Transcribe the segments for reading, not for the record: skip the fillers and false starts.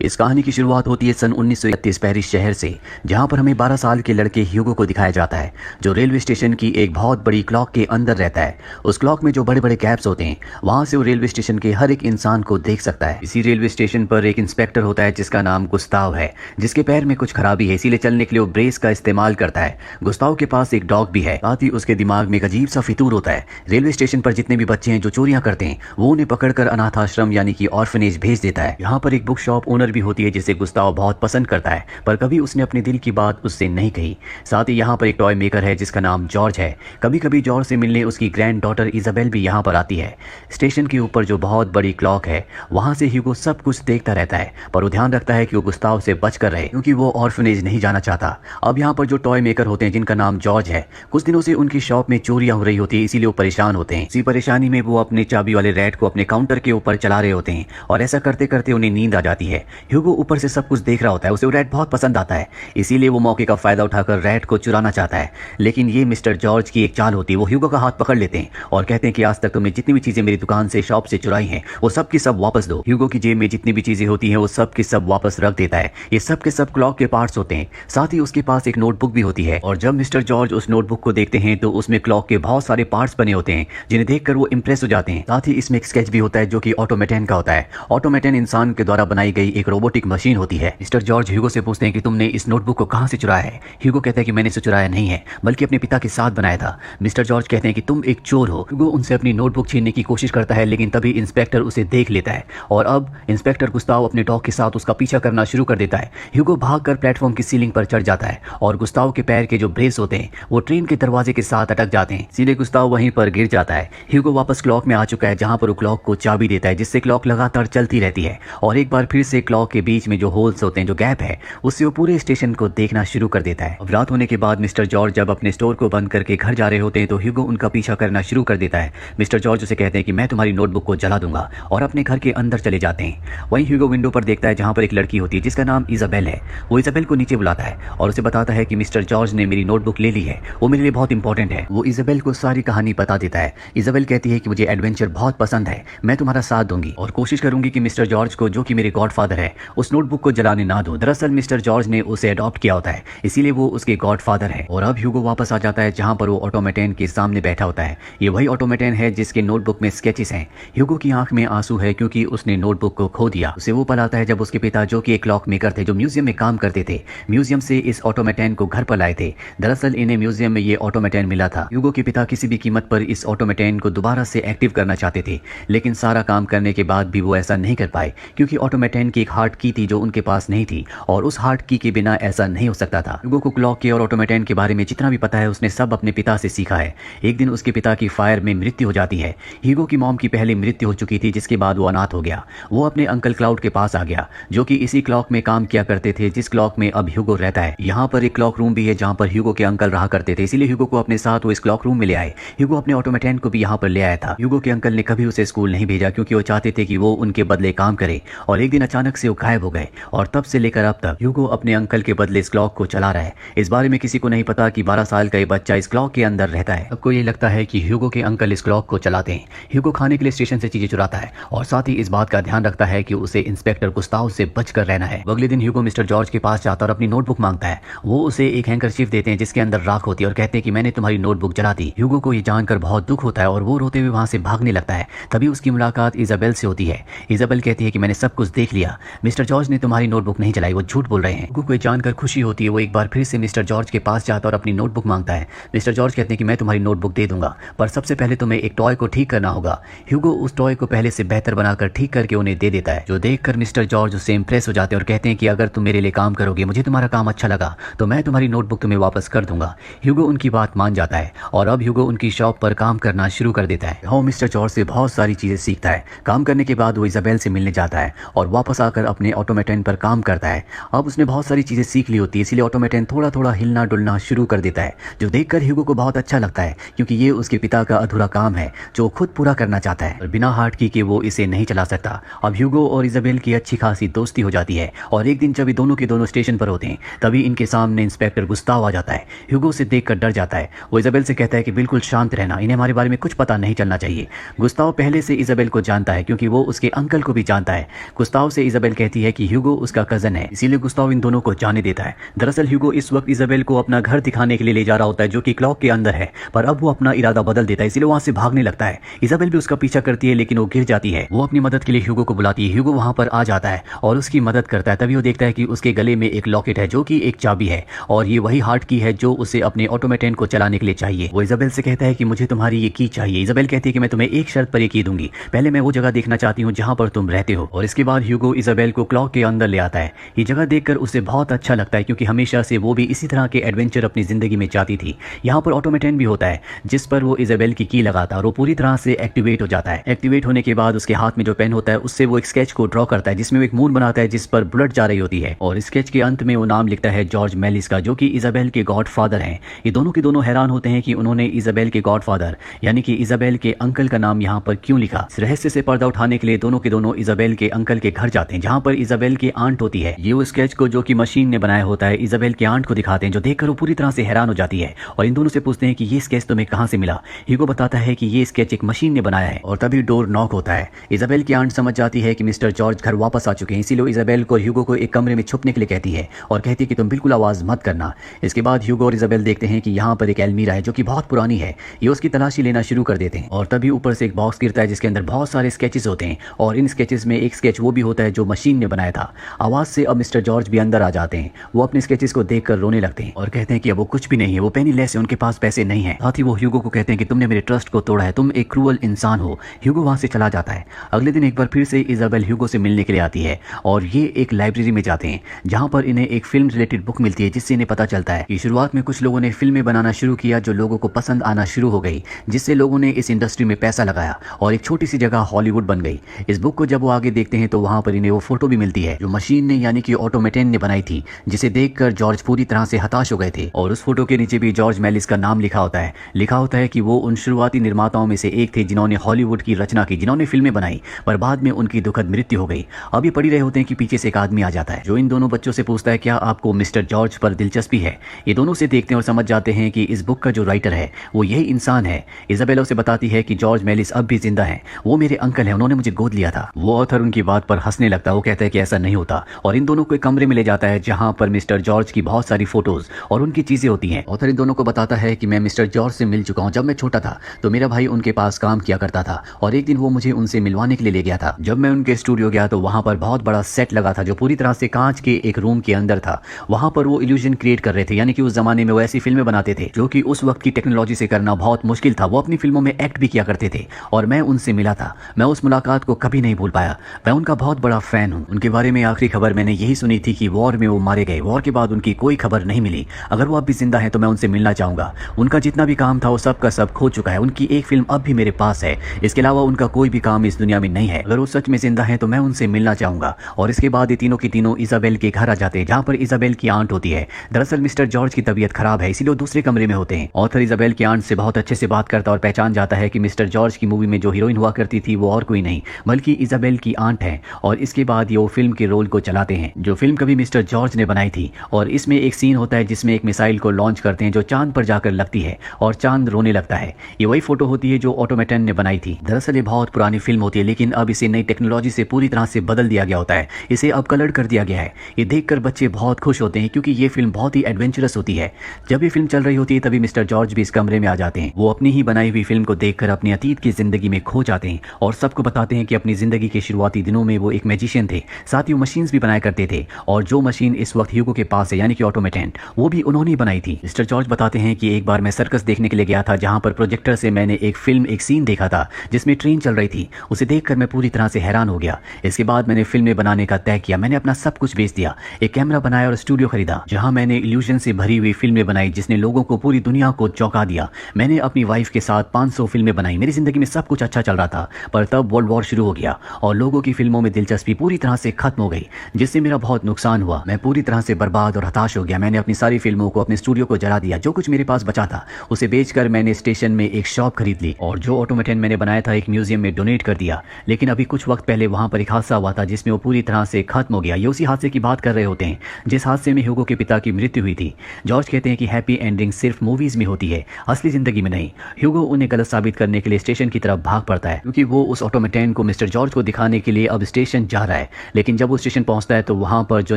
इस कहानी की शुरुआत होती है सन 1931 पेरिस शहर से, जहां पर हमें 12 साल के लड़के ह्यूगो को दिखाया जाता है, जो रेलवे स्टेशन की एक बहुत बड़ी क्लॉक के अंदर रहता है। उस क्लॉक में जो बड़े बड़े गैप्स होते हैं, वहां से वो रेलवे स्टेशन के हर एक इंसान को देख सकता है। इसी रेलवे स्टेशन पर एक इंस्पेक्टर होता है जिसका नाम गुस्ताव है, जिसके पैर में कुछ खराबी है, इसीलिए चलने के लिए वो ब्रेस का इस्तेमाल करता है। गुस्ताव के पास एक डॉग भी है, साथ ही उसके दिमाग में एक अजीब सा फितूर होता है। रेलवे स्टेशन पर जितने भी बच्चे हैं जो चोरियां करते हैं, वो उन्हें पकड़कर अनाथ आश्रम यानी कि ऑर्फनेज भेज देता है। यहाँ पर एक बुक शॉप ओनर भी होती है जिसे गुस्ताव बहुत पसंद करता है, पर कभी उसने अपने दिल की बात उससे नहीं कही। साथ ही यहाँ पर एक टॉय मेकर है जिसका नाम जॉर्ज है। कभी कभी जॉर्ज से मिलने उसकी ग्रैंड डॉटर इजाबेल भी यहाँ पर आती है। स्टेशन के ऊपर जो बहुत बड़ी क्लॉक है, वहाँ से ह्यूगो सब कुछ देखता रहता है, पर वो ध्यान रखता है कि वो गुस्ताव से बच कर रहे, क्योंकि वो ऑर्फनेज नहीं जाना चाहता। अब यहाँ पर जो टॉय मेकर होते हैं जिनका नाम जॉर्ज है, कुछ दिनों से उनकी शॉप में चोरियां हो रही होती है, इसीलिए वो परेशान होते हैं। इसी परेशानी में वो अपने चाबी वाले रैट को अपने काउंटर के ऊपर चला रहे होते हैं, और ऐसा करते करते उन्हें नींद आ जाती है। ह्यूगो ऊपर से सब कुछ देख रहा होता है, उसे वो रैट बहुत पसंद आता है, इसीलिए वो मौके का फायदा उठाकर रैट को चुराना चाहता है। लेकिन ये मिस्टर जॉर्ज की एक चाल होती है। वो ह्यूगो का हाथ पकड़ लेते हैं और कहते हैं कि आज तक तुमने जितनी भी चीजें मेरी दुकान से, शॉप से चुराई हैं, वो सब की सब वापस दो। ह्यूगो की जेब में जितनी भी चीजें होती हैं, वो सब की सब वापस रख देता है। ये सब के सब क्लॉक के पार्ट्स होते हैं। साथ ही उसके पास एक नोटबुक भी होती है, और जब मिस्टर जॉर्ज उस नोटबुक को देखते हैं तो उसमें क्लॉक के बहुत सारे पार्ट्स बने होते हैं, जिन्हें देखकर वो इंप्रेस हो जाते हैं। साथ ही इसमें एक स्केच भी होता है जो कि ऑटोमेटन का होता है। ऑटोमेटन इंसान के द्वारा बनाई गई एक रोबोटिक मशीन होती है। मिस्टर जॉर्ज ह्यूगो से पूछते हैं कि तुमने इस नोटबुक को कहां से चुराया है। ह्यूगो कहता है कि मैंने इसे चुराया नहीं है, बल्कि अपने पिता के साथ बनाया था। मिस्टर जॉर्ज कहते हैं कि तुम एक चोर हो। ह्यूगो उनसे अपनी नोटबुक छीनने की कोशिश करता है, लेकिन तभी इंस्पेक्टर उसे देख लेता है, और अब इंस्पेक्टर गुस्ताव अपने डॉग के साथ उसका पीछा करना शुरू कर देता है। ह्यूगो भागकर प्लेटफॉर्म की सीलिंग पर चढ़ जाता है, और गुस्ताव के पैर के जो ब्रेस होते हैं वो ट्रेन के दरवाजे के साथ अटक जाते हैं, इसीलिए गुस्ताव वहीं पर गिर जाता है। ह्यूगो वापस क्लॉक में आ चुका है, जहां पर वो क्लॉक को चाबी देता है, जिससे क्लॉक लगातार चलती रहती है, और एक बार फिर से क्लॉक के बीच में जो होल्स होते हैं, जो गैप है, उससे वो पूरे स्टेशन को देखना शुरू कर देता है। अब रात होने के बाद मिस्टर जॉर्ज जब अपने स्टोर को बंद करके घर जा रहे होते हैं तो ह्यूगो उनका पीछा करना शुरू कर देता है। मिस्टर जॉर्ज उसे कहते हैं कि मैं तुम्हारी नोटबुक को जला दूंगा, और अपने घर के अंदर चले जाते हैं। वहीं ह्यूगो विंडो पर देखता है जहां पर एक लड़की होती है जिसका नाम इजाबेल है। वो इजाबेल को नीचे बुलाता है और उसे बताता है कि मिस्टर जॉर्ज ने मेरी नोटबुक ले ली है, वो मेरे लिए बहुत इंपॉर्टेंट है। वो इजाबेल को सारी कहानी बता देता है। इजाबेल कहती है कि मुझे एडवेंचर बहुत पसंद है, मैं तुम्हारा साथ दूंगी और कोशिश करूंगी कि मिस्टर जॉर्ज को, जो कि मेरे गॉडफादर है, उस नोटबुक को जलाने ना दूं। दरअसल मिस्टर जॉर्ज ने उसे अडॉप्ट किया होता है, इसीलिए वो उसके गॉडफादर है। और अब ह्यूगो वापस आ जाता है जहां पर वो ऑटोमेटन के सामने बैठा होता है। ये वही ऑटोमेटन है जिसके नोटबुक में स्केचेस हैं। ह्यूगो की आंख में आंसू है क्योंकि उसने नोटबुक को खो दिया। उसे वो पल आता है जब उसके पिता, जो कि एक क्लॉक मेकर थे, जो म्यूजियम में काम करते थे, म्यूजियम से इस ऑटोमेटन को घर पर लाए थे। दरअसल इन्हें म्यूजियम में ये ऑटोमेटन मिला था। ह्यूगो के पिता किसी भी कीमत पर इस ऑटोमेटन को दोबारा से एक्टिव करना चाहते थे, लेकिन सारा काम करने के बाद भी वो ऐसा नहीं कर पाए, क्योंकि ऑटोमेटन की एक हार्ट की थी जो उनके पास नहीं थी, और उस हार्ट की के बिना ऐसा नहीं हो सकता था। ह्यूगो को क्लॉक के और ऑटोमेटन के बारे में जितना भी पता है, उसने सब अपने पिता से सीखा है। एक दिन उसके पिता की फायर में मृत्यु हो जाती है। ह्यूगो की मॉम की पहले मृत्यु हो चुकी थी, जिसके बाद वो अनाथ हो गया। वो अपने अंकल क्लाउड के पास आ गया, जो कि इसी क्लॉक में काम किया करते थे जिस क्लॉक में अब ह्यूगो रहता है। यहाँ पर एक क्लॉक रूम भी है जहाँ पर ह्यूगो के अंकल रहा करते थे, इसीलिए ह्यूगो को अपने साथ वो इस क्लॉक रूम में ले आए। ह्यूगो अपने ऑटोमेटन को भी यहाँ पर ले आया था। ह्यूगो के अंकल ने कभी उसे स्कूल नहीं भेजा, क्योंकि वो चाहते थे कि वो उनके बदले काम करे, और एक दिन अचानक से वो गायब हो गए, और तब से लेकर अब तक ह्यूगो अपने अंकल के बदले इस क्लॉक को चला रहा है। इस बारे में किसी को नहीं पता कि 12 साल का ये बच्चा इस क्लॉक के अंदर रहता है। सबको ये लगता है कि ह्यूगो के अंकल इस क्लॉक को चलाते हैं। ह्यूगो खाने के लिए स्टेशन से चीजें चुराता है, और साथ ही इस बात का ध्यान रखता है कि उसे इंस्पेक्टर गुस्ताव से बचकर रहना है। अगले दिन ह्यूगो मिस्टर जॉर्ज के पास जाता और अपनी नोटबुक मांगता है। वो उसे एक हैंकरचीफ देते हैं जिसके अंदर राख होती है, और कहते हैं कि मैंने तुम्हारी नोटबुक जला दी। ह्यूगो को ये जानकर बहुत दुख होता है, और वो रोते हुए वहां से भागने लगता है। तभी उसकी मुलाकात इजाबेल से होती है। इजाबेल कहती है कि मैंने सब कुछ देख लिया, मिस्टर जॉर्ज ने तुम्हारी नोटबुक नहीं जलाई, वो झूठ बोल रहे हैं। ह्यूगो को जानकर खुशी होती है। वो एक बार फिर से मिस्टर जॉर्ज के पास जाता और अपनी नोटबुक मांगता है। मिस्टर जॉर्ज कहते हैं कि मैं तुम्हारी नोटबुक दे दूंगा, पर सबसे पहले तुम्हें एक टॉय को ठीक करना होगा। ह्यूगो उस टॉय को पहले से बेहतर बनाकर ठीक करके उन्हें दे देता है, जो देखकर मिस्टर जॉर्ज उससे इंप्रेस हो जाते हैं और कहते हैं कि अगर तुम मेरे लिए काम करोगे, मुझे तुम्हारा काम अच्छा लगा, तो मैं तुम्हारी नोटबुक तुम्हें वापस कर दूंगा। ह्यूगो उनकी बात मान जाता है, और अब ह्यूगो उनकी शॉप पर काम करना शुरू कर देता है। वो मिस्टर जॉर्ज से बहुत सारी चीजें सीखता है। काम करने के बाद वो इजाबेल से मिलने जाता है, और वापस आकर अपने ऑटोमेटन पर काम करता है। अब उसने बहुत सारी चीजें सीख ली होती है, इसलिए ऑटोमेटन थोड़ा थोड़ा हिलना डुलना शुरू कर देता है, जो देखकर ह्यूगो को बहुत अच्छा लगता है, क्योंकि ये उसके पिता का अधूरा काम है जो खुद पूरा करना चाहता है, और बिना हार्ट की के वो इसे नहीं चला सकता। अब ह्यूगो और इजाबेल की अच्छी खासी दोस्ती हो जाती है, और एक दिन जब ये दोनों के दोनों स्टेशन पर होते हैं, तभी इनके सामने इंस्पेक्टर गुस्ताव आ जाता है। ह्यूगो उसे देखकर डर जाता है। वो इजाबेल से कहता है कि बिल्कुल शांत रहना, इन्हें हमारे बारे में कुछ पता नहीं चलना चाहिए। गुस्ताव पहले से इजाबेल को जानता है, क्योंकि वो उसके अंकल को भी जानता है। गुस्ताव से इजाबेल इजाबेल कहती है कि ह्यूगो उसका कजन है, इसीलिए गुस्ताव इन दोनों को जाने देता है। दरअसल ह्यूगो इस वक्त इजाबेल को अपना घर दिखाने के लिए ले जा रहा होता है जो कि क्लॉक के अंदर है, पर अब वो अपना इरादा बदल देता है, इसीलिए वहां से भागने लगता है। इजाबेल भी उसका पीछा करती है लेकिन वो गिर जाती है। वो अपनी मदद के लिए ह्यूगो को बुलाती है। ह्यूगो वहां पर आ जाता है और उसकी मदद करता है। तभी वो देखता है कि उसके गले में एक लॉकेट है जो कि एक चाबी है और ये वही हार्ट की है जो उसे अपने ऑटोमेटन को चलाने के लिए चाहिए। वो इजाबेल से कहता है कि मुझे तुम्हारी ये की चाहिए। इजाबेल कहती है कि मैं तुम्हें एक शर्त पर ये की दूंगी, पहले मैं वो जगह देखना चाहती हूँ जहां पर तुम रहते हो। और इसके बाद ह्यूगो इजाबेल को क्लॉक के अंदर ले आता है। ये जगह देखकर उसे बहुत अच्छा लगता है क्योंकि हमेशा से वो भी इसी तरह के एडवेंचर अपनी जिंदगी में चाहती थी। यहाँ पर ऑटोमेटन भी होता है जिस पर वो इजाबेल की लगाता है और वो पूरी तरह से एक्टिवेट हो जाता है। एक्टिवेट होने के बाद उसके हाथ में जो पेन होता है उससे वो एक स्केच को ड्रॉ करता है जिसमें वो एक मून बनाता है जिस पर बुलेट जा रही होती है और स्केच के अंत में वो नाम लिखता है जॉर्ज मेलिस का, जो कि इजाबेल के गॉडफादर हैं। ये दोनों के दोनों हैरान होते हैं कि उन्होंने इजाबेल के गॉडफादर यानी कि इजाबेल के अंकल का नाम यहाँ पर क्यों लिखा। इस रहस्य से पर्दा उठाने के लिए दोनों के दोनों इजाबेल के अंकल के घर जाते हैं जहाँ पर इजाबेल की आंट होती है। ये वो स्केच को जो कि मशीन ने बनाया होता है इजाबेल की आंट को दिखाते हैं जो देखकर वो पूरी तरह से हैरान हो जाती है और इन दोनों से पूछते हैं कि ये स्केच तुम्हें कहाँ से मिला। ह्यूगो बताता है कि ये स्केच एक मशीन ने बनाया है और तभी डोर नॉक होता है। इजाबेल की आंट समझ जाती है कि मिस्टर जॉर्ज घर वापस आ चुके हैं, इसीलिए इजाबेल को ह्यूगो को एक कमरे में छुपने के लिए कहती है और कहती है कि तुम बिल्कुल आवाज मत करना। इसके बाद ह्यूगो और इजाबेल देखते हैं कि यहाँ पर एक अलमीरा है जो कि बहुत पुरानी है। ये उसकी तलाशी लेना शुरू कर देते हैं और तभी ऊपर से एक बॉक्स गिरता है जिसके अंदर बहुत सारे स्केचेस होते हैं और इन स्केचेस में एक स्केच वो भी होता है जो मशीन ने बनाया था। आवाज से अब मिस्टर जॉर्ज भी अंदर आ जाते हैं। वो अपने स्केचेस को देखकर रोने लगते हैं और कहते हैं कि अब वो कुछ भी नहीं है, वो पेनीलेस है, उनके पास पैसे नहीं है। साथ ही वो ह्यूगो को कहते हैं कि तुमने मेरे ट्रस्ट को तोड़ा है, तुम एक क्रूअल इंसान हो। ह्यूगो वहां से चला जाता है। अगले दिन एक बार फिर से इजाबेल ह्यूगो से मिलने के लिए आती है और ये एक लाइब्रेरी में जाते हैं जहां पर इन्हें एक फिल्म रिलेटेड बुक मिलती है जिससे इन्हें पता चलता है कि शुरुआत में कुछ लोगों ने फिल्में बनाना शुरू किया जो लोगों को पसंद आना शुरू हो गई, जिससे लोगों ने इस इंडस्ट्री में पैसा लगाया और एक छोटी सी जगह हॉलीवुड बन गई। इस बुक को जब वो आगे देखते हैं तो वहां पर इन्हें वो फोटो भी मिलती है जो मशीन ने यानी कि ऑटोमेटन ने बनाई थी, जिसे देखकर जॉर्ज पूरी तरह से हताश हो गए थे। और उस फोटो के नीचे भी जॉर्ज मेलिस का नाम लिखा होता है। लिखा होता है कि वो उन शुरुआती निर्माताओं में से एक थे जिन्होंने हॉलीवुड की रचना की, जिन्होंने फिल्में बनाई, पर बाद में उनकी दुखद मृत्यु हो गई। अब ये पढ़ी रहे होते हैं कि पीछे से एक आदमी आ जाता है जो इन दोनों बच्चों से पूछता है क्या आपको मिस्टर जॉर्ज पर दिलचस्पी है। ये दोनों से देखते हैं और समझ जाते हैं कि इस बुक का जो राइटर है वो यही इंसान है। इजाबेला उसे बताती है कि जॉर्ज मेलिस अब भी जिंदा है, वो मेरे अंकल हैं, उन्होंने मुझे गोद लिया था। वो ऑथर उनकी बात पर हंसने लगता है। वो कहता है कि ऐसा नहीं होता और इन दोनों को एक कमरे में ले जाता है जहां पर मिस्टर जॉर्ज की बहुत सारी फोटोज और उनकी चीजें होती हैं। ऑथर इन दोनों को बताता है कि मैं मिस्टर जॉर्ज से मिल चुका हूं। जब मैं छोटा था तो मेरा भाई उनके पास काम किया करता था और एक दिन वो मुझे उनसे मिलवाने के लिए ले गया था। जब मैं उनके स्टूडियो गया तो वहां पर बहुत बड़ा सेट लगा था जो पूरी तरह से कांच के एक रूम के अंदर था। वहां पर वो इल्यूजन क्रिएट कर रहे थे, यानी कि उस जमाने में वो ऐसी फिल्में बनाते थे जो कि उस वक्त की टेक्नोलॉजी से करना बहुत मुश्किल था। वो अपनी फिल्मों में एक्ट भी किया करते थे और मैं उनसे मिला था। मैं उस मुलाकात को कभी नहीं भूल पाया। मैं उनका बहुत बड़ा फैन हूँ। उनके बारे में आखिरी खबर मैंने यही सुनी थी कि वॉर में वो मारे गए। वॉर के बाद उनकी कोई खबर नहीं मिली। अगर वो अब भी जिंदा है तो मैं उनसे मिलना चाहूंगा। उनका जितना भी काम था वो सब का सब खो चुका है। उनकी एक फिल्म अब भी मेरे पास है, इसके अलावा उनका कोई भी काम इस दुनिया में नहीं है। अगर वो सच में जिंदा है तो मैं उनसे मिलना चाहूंगा। और इसके बाद ये तीनों की तीनों इजाबेल के घर आ जाते हैं जहाँ पर इजाबेल की आंट होती है। दरअसल मिस्टर जॉर्ज की तबीयत खराब है, इसीलिए वो दूसरे कमरे में होते हैं। ऑथर इजाबेल की आंट से बहुत अच्छे से बात करता और पहचान जाता है कि मिस्टर जॉर्ज की मूवी में जो हीरोइन हुआ करती थी वो और कोई नहीं बल्कि इजाबेल की आंट है। और इसके बाद ये वो फिल्म के रोल को चलाते हैं जो फिल्म कभी मिस्टर जॉर्ज ने बनाई थी। और इसमें एक सीन होता है जिसमें एक मिसाइल को लॉन्च करते हैं जो चांद पर जाकर लगती है और चांद रोने लगता है। ये वही फोटो होती है जो ऑटोमेटन ने बनाई थी। दरअसल ये बहुत पुरानी फिल्म होती है लेकिन अब इसे नई टेक्नोलॉजी से पूरी तरह से बदल दिया गया होता है। इसे अब कलर कर दिया गया है। ये देखकर बच्चे बहुत खुश होते हैं क्योंकि ये फिल्म बहुत ही एडवेंचरस होती है। जब ये फिल्म चल रही होती है तभी मिस्टर जॉर्ज भी इस कमरे में आ जाते हैं। वो अपनी ही बनाई हुई फिल्म को देखकर अपनी अतीत की जिंदगी में खो जाते हैं और सबको बताते हैं कि अपनी जिंदगी के शुरुआती दिनों में वो एक मैजिशियन थे। साथ ही वो मशीन्स भी बनाया करते थे और जो मशीन इस वक्त ह्यूगो के पास है यानी कि ऑटोमेटन, वो भी उन्होंने बनाई थी। मिस्टर जॉर्ज बताते हैं कि एक बार मैं सर्कस देखने के लिए गया था जहां पर प्रोजेक्टर से मैंने एक सीन देखा था जिसमें ट्रेन चल रही थी। उसे देखकर मैं पूरी तरह से हैरान हो गया। इसके बाद मैंने फिल्में बनाने का तय किया। मैंने अपना सब कुछ बेच दिया, एक कैमरा बनाया और स्टूडियो खरीदा जहां मैंने इल्यूजन से भरी हुई फिल्में बनाई जिसने लोगों को पूरी दुनिया को चौंका दिया। मैंने अपनी वाइफ के साथ 500 फिल्में बनाई। मेरी जिंदगी में सब कुछ अच्छा चल रहा था, पर तब वर्ल्ड वॉर शुरू हो गया और लोगों की फिल्मों में दिलचस्पी पूरी तरह से खत्म हो गई, जिससे मेरा बहुत नुकसान हुआ। मैं पूरी तरह से बर्बाद और हताश हो गया। मैंने अपनी सारी फिल्मों को, अपने स्टूडियो को जला दिया। जो कुछ मेरे पास बचा था उसे बेचकर मैंने स्टेशन में एक शॉप खरीद ली और जो ऑटोमेटन मैंने बनाया था एक म्यूजियम में डोनेट कर दिया। लेकिन अभी कुछ वक्त पहले वहां पर एक हादसा हुआ था जिसमें वो पूरी तरह से खत्म हो गया। ये उसी हादसे की बात कर रहे होते हैं जिस हादसे में ह्यूगो के पिता की मृत्यु हुई थी। जॉर्ज कहते हैं कि हैप्पी एंडिंग सिर्फ मूवीज में होती है, असली जिंदगी में नहीं। ह्यूगो उन्हें गलत साबित करने के लिए स्टेशन की तरफ भाग पड़ता है क्योंकि वो उस ऑटोमेटन को मिस्टर जॉर्ज को दिखाने के लिए अब स्टेशन जा रहा है। है। लेकिन जब वो स्टेशन पहुंचता है तो वहां पर जो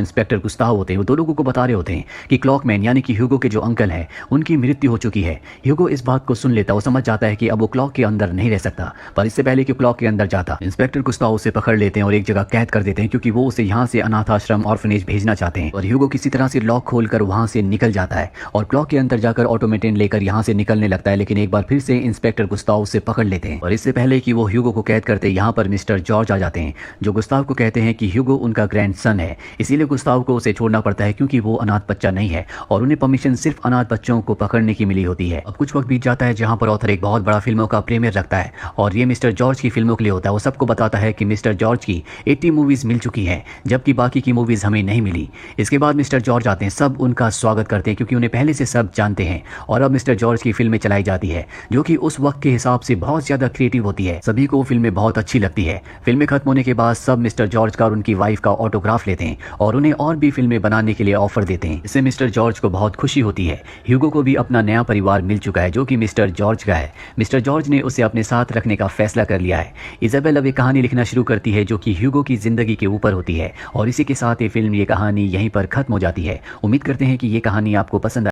इंस्पेक्टर गुस्ताव होते हैं वो दो लोगों को बता रहे होते हैं कि क्लॉकमैन यानी कि ह्यूगो के जो अंकल हैं उनकी मृत्यु हो चुकी है। ह्यूगो इस बात को सुन लेता, वो समझ जाता है कि अब वो क्लॉक के अंदर नहीं रह सकता, पर इससे पहले कि क्लॉक के अंदर जाता इंस्पेक्टर गुस्ताव उसे पकड़ लेते हैं और एक जगह कैद कर देते हैं, क्योंकि वो उसे यहाँ से अनाथ आश्रम ऑर्फनेज भेजना चाहते हैं। और ह्यूगो किसी तरह से लॉक खोलकर वहां से निकल जाता है और क्लॉक के अंदर जाकर ऑटोमेटन लेकर यहाँ से निकलने लगता है। लेकिन एक बार फिर से इंस्पेक्टर गुस्ताव उसे पकड़ लेते हैं और इससे पहले कि वो ह्यूगो को कैद करते यहाँ पर मिस्टर जॉर्ज आ जाते हैं, जो गुस्ताव को कहते हैं कि ह्यूगो उनका ग्रैंडसन है, इसीलिए गुस्ताव को उसे छोड़ना पड़ता है क्योंकि वो अनाथ बच्चा नहीं है और उन्हें परमिशन सिर्फ अनाथ बच्चों को पकड़ने की मिली होती है। अब कुछ वक्त बीत जाता है जहां पर ऑथर एक बहुत बड़ा फिल्मों का प्रीमियर रखता है और ये मिस्टर जॉर्ज की फिल्मों के लिए होता है। वो सबको बताता है कि मिस्टर जॉर्ज की 80 मूवीज मिल चुकी हैं, जबकि बाकी की मूवीज हमें नहीं मिली। इसके बाद मिस्टर जॉर्ज आते हैं, सब उनका स्वागत करते हैं क्योंकि उन्हें पहले से सब जानते हैं। और अब मिस्टर जॉर्ज की फिल्में चलाई जाती है जो कि उस वक्त के हिसाब से बहुत ज्यादा क्रिएटिव होती है। सभी को फिल्में बहुत अच्छी लगती है। फिल्में खत्म होने के बाद सब मिस्टर जॉर्ज का और उनकी वाइफ का ऑटोग्राफ लेते हैं और उन्हें और भी फिल्में बनाने के लिए ऑफर देते हैं। इससे मिस्टर जॉर्ज को बहुत खुशी होती है। ह्यूगो को भी अपना नया परिवार मिल चुका है जो कि मिस्टर जॉर्ज का है। मिस्टर जॉर्ज ने उसे अपने साथ रखने का फैसला कर लिया है। इजाबेल अब एक कहानी लिखना शुरू करती है जो कि ह्यूगो की जिंदगी के ऊपर होती है और इसी के साथ ये फिल्म, ये कहानी यहीं पर खत्म हो जाती है। उम्मीद करते हैं कि ये कहानी आपको पसंद